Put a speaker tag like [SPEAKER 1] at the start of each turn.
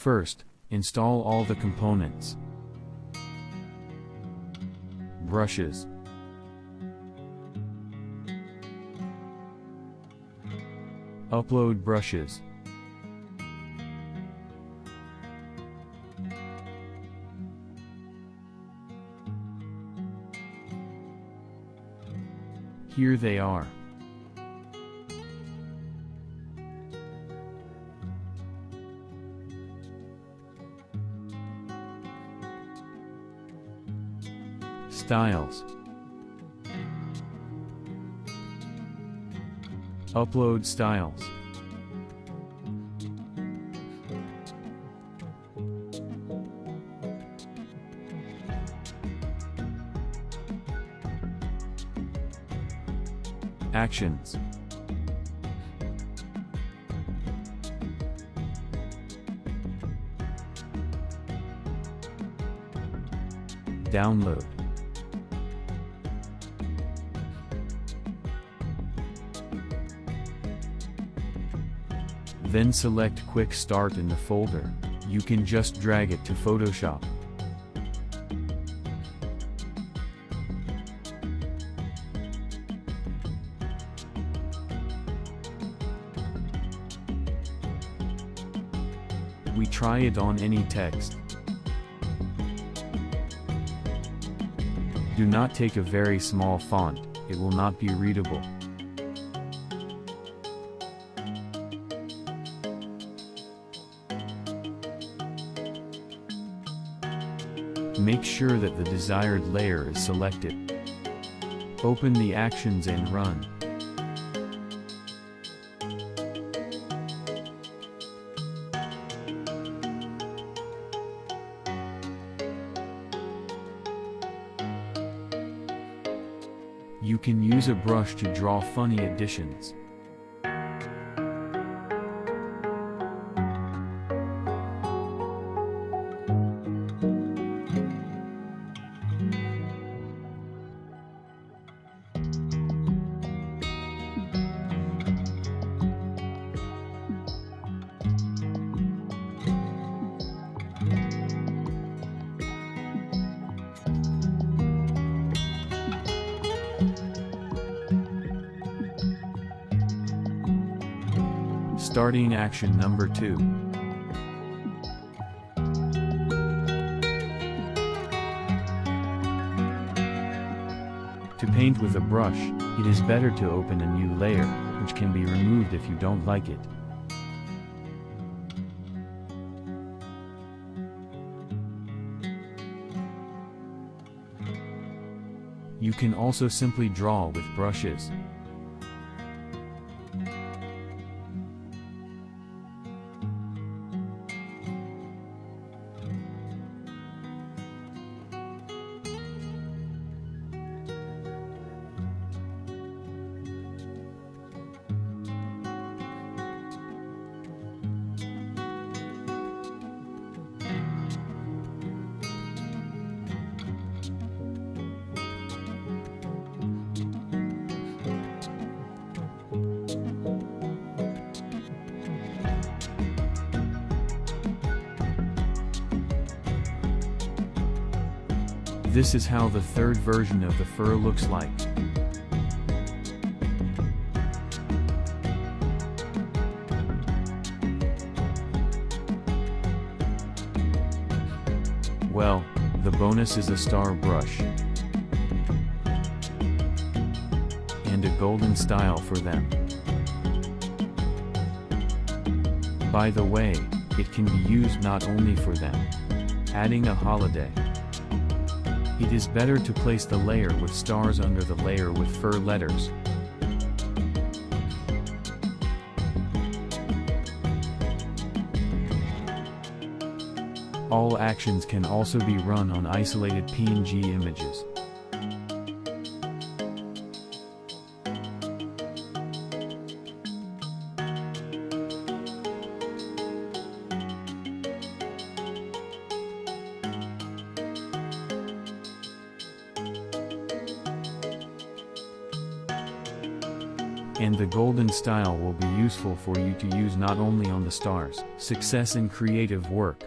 [SPEAKER 1] First, install all the components. Brushes. Upload brushes. Here they are. Styles. Upload styles. Actions. Download. Then select Quick Start in the folder. You can just drag it to Photoshop. We try it on any text. Do not take a very small font, it will not be readable. Make sure that the desired layer is selected. Open the actions and run. You can use a brush to draw funny additions. Starting action number 2. To paint with a brush, it is better to open a new layer, which can be removed if you don't like it. You can also simply draw with brushes. This is how the third version of the fur looks like. Well, the bonus is a star brush and a golden style for them. By the way, it can be used not only for them. Adding a holiday. It is better to place the layer with stars under the layer with fur letters. All actions can also be run on isolated PNG images. And the golden style will be useful for you to use not only on the stars. Success in creative work.